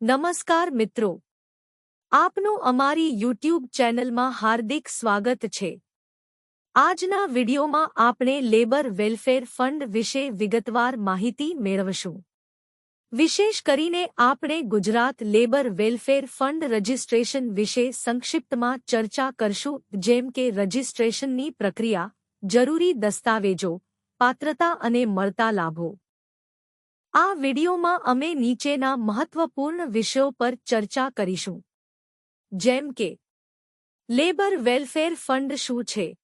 નમસ્કાર મિત્રો, આપનું અમારી યુટ્યુબ ચેનલમાં હાર્દિક સ્વાગત છે। આજના વિડિયોમાં આપણે લેબર વેલફેર ફંડ વિશે વિગતવાર માહિતી મેળવશું। વિશેષ કરીને આપણે Gujarat labour welfare fund registration વિશે સંક્ષિપ્તમાં ચર્ચા કરશું, જેમ કે રજિસ્ટ્રેશનની પ્રક્રિયા, જરૂરી દસ્તાવેજો, પાત્રતા અને મળતા લાભો। આ વિડિયોમાં અમે નીચેના મહત્વપૂર્ણ વિષયો પર ચર્ચા કરીશું, જેમ કે લેબર વેલફેર ફંડ શું છે,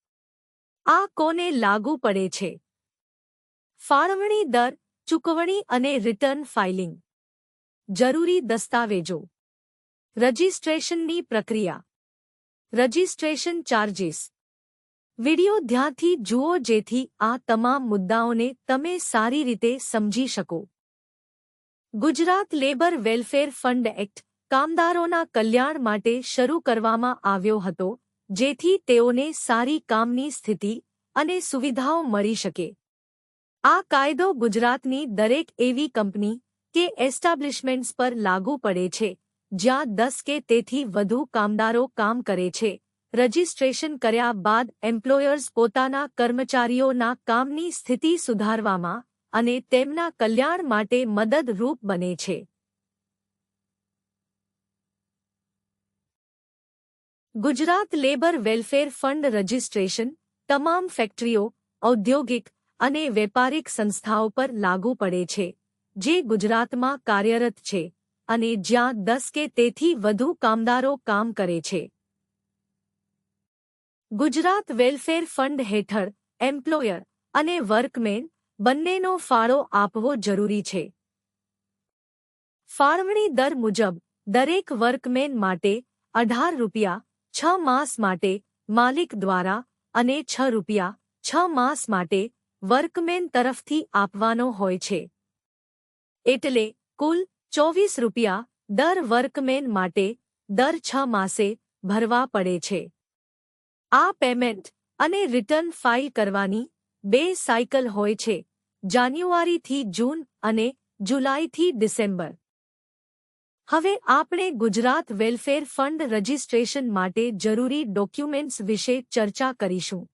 આ કોને લાગુ પડે છે, ફાળવણી દર, ચૂકવણી અને રિટર્ન ફાઇલિંગ, જરૂરી દસ્તાવેજો, રજિસ્ટ્રેશનની પ્રક્રિયા, રજિસ્ટ્રેશન ચાર્જીસ। વિડિયો ધ્યાનથી જુઓ જેથી આ તમામ મુદ્દાઓને તમે સારી રીતે સમજી શકો। Gujarat labour welfare fund act કામદારોના કલ્યાણ માટે શરૂ કરવામાં આવ્યો હતો, જેથી તેઓને સારી કામની સ્થિતિ અને સુવિધાઓ મળી શકે। આ કાયદો ગુજરાતની દરેક એવી કંપની કે એસ્ટાબ્લિશમેન્ટ્સ પર લાગુ પડે છે જ્યાં 10 કે તેથી વધુ કામદારો કામ કરે છે। રજિસ્ટ્રેશન કર્યા બાદ એમ્પ્લોયર્સ પોતાના કર્મચારીઓના કામની સ્થિતિ સુધારવામાં અને તેમના કલ્યાણ માટે મદદરૂપ બને છે। Gujarat labour welfare fund registration તમામ ફેક્ટરીઓ, ઔદ્યોગિક અને વેપારિક સંસ્થાઓ પર લાગુ પડે છે જે ગુજરાતમાં કાર્યરત છે અને જ્યાં 10 કે તેથી વધુ કામદારો કામ કરે છે। ગુજરાત વેલફેર ફંડ હેઠળ એમ્પ્લોયર અને વર્કમેન બંનેનો ફાળો આપવો જરૂરી છે। ફાળવણી દર મુજબ દરેક વર્કમેન માટે 18 રૂપિયા 6 માસ માટે માલિક દ્વારા અને 6 રૂપિયા 6 માસ માટે વર્કમેન તરફથી આપવાનો હોય છે, એટલે કુલ 24 રૂપિયા દર વર્કમેન માટે દર 6 માસે ભરવા પડે છે। આ પેમેન્ટ અને રિટર્ન ફાઇલ કરવાની 2 સાયકલ હોય છે, જાન્યુઆરીથી જૂન અને જુલાઈથી ડિસેમ્બર। હવે આપણે ગુજરાત વેલફેર ફંડ રજિસ્ટ્રેશન માટે જરૂરી ડોક્યુમેન્ટ્સ વિશે ચર્ચા કરીશું।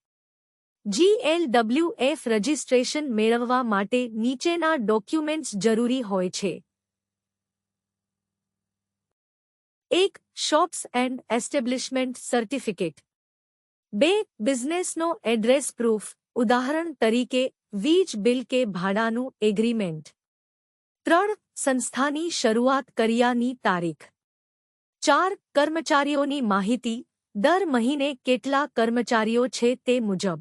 GLWF રજિસ્ટ્રેશન મેળવવા માટે નીચેના ડોક્યુમેન્ટ્સ જરૂરી હોય છે। 1. Shops and establishment certificate. 2. બિઝનેસનો એડ્રેસ પ્રૂફ, ઉદાહરણ તરીકે વીજ બિલ કે ભાડાનું એગ્રીમેન્ટ। 3. સંસ્થાની શરૂઆત કર્યાની તારીખ। 4. કર્મચારીઓની માહિતી, દર મહિને કેટલા કર્મચારીઓ છે તે મુજબ।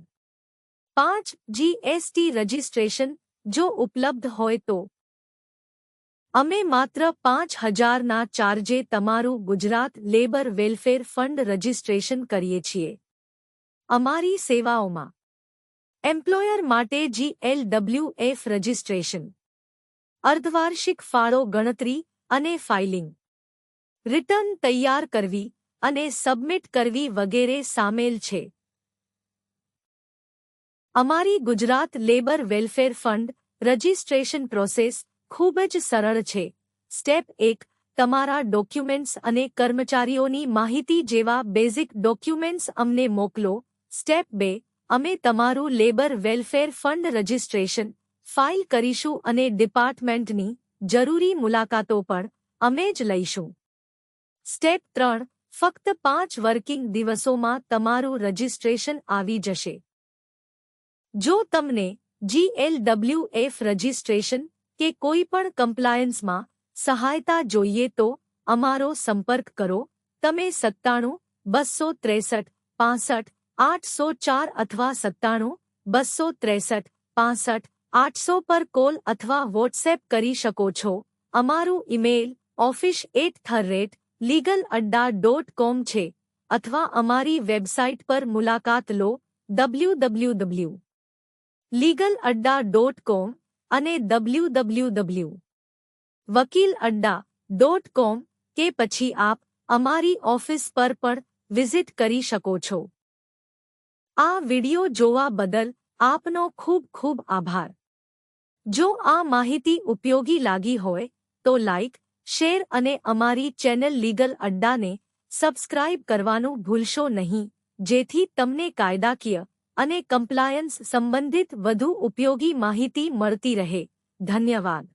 5. GST રજિસ્ટ્રેશન જો ઉપલબ્ધ હોય તો। અમે માત્ર 5,000ના ચાર્જે તમારું Gujarat labour welfare fund registration કરીએ છીએ। અમારી સેવાઓમાં એમ્પ્લોયર માટે GLWF રજિસ્ટ્રેશન, અર્ધવાર્ષિક ફાળો ગણતરી અને ફાઇલિંગ, રિટર્ન તૈયાર કરવી અને સબમિટ કરવી વગેરે સામેલ છે। અમારી Gujarat labour welfare fund registration process ખૂબ જ સરળ છે। સ્ટેપ 1. તમારા ડોક્યુમેન્ટ્સ અને કર્મચારીઓની માહિતી જેવા બેઝિક ડોક્યુમેન્ટ્સ અમને મોકલો। સ્ટેપ 2. અમે તમારું labour welfare fund registration file કરીશું અને ડિપાર્ટમેન્ટની જરૂરી મુલાકાતો પણ અમે જ લઈશું। સ્ટેપ 3. ફક્ત 5 વર્કિંગ દિવસોમાં તમારું રજિસ્ટ્રેશન આવી જશે। જો તમને GLWF રજિસ્ટ્રેશન કે કોઈપણ કમ્પ્લાયન્સમાં સહાયતા જોઈએ તો અમારો સંપર્ક કરો। તમે 97 263 65 804 અથવા 97 263 65 800 પર કોલ અથવા વોટ્સએપ કરી શકો છો। અમારું ઈમેલ office@legaladda.com છે અથવા અમારી વેબસાઇટ પર મુલાકાત લો www.legaladda.com અને www.wakiladda.com કે પછી આપ અમારી ઓફિસ પર પણ વિઝિટ કરી શકો છો। આ વિડિયો જોવા બદલ આપનો ખૂબ ખૂબ આભાર। જો આ માહિતી ઉપયોગી લાગી હોય તો લાઇક, શેર અને અમારી ચેનલ લીગલ અડ્ડાને સબસ્ક્રાઇબ કરવાનું ભૂલશો નહીં, જેથી તમને કાયદાકીય અને કમ્પ્લાયન્સ સંબંધિત વધુ ઉપયોગી માહિતી મળતી રહે. ધન્યવાદ.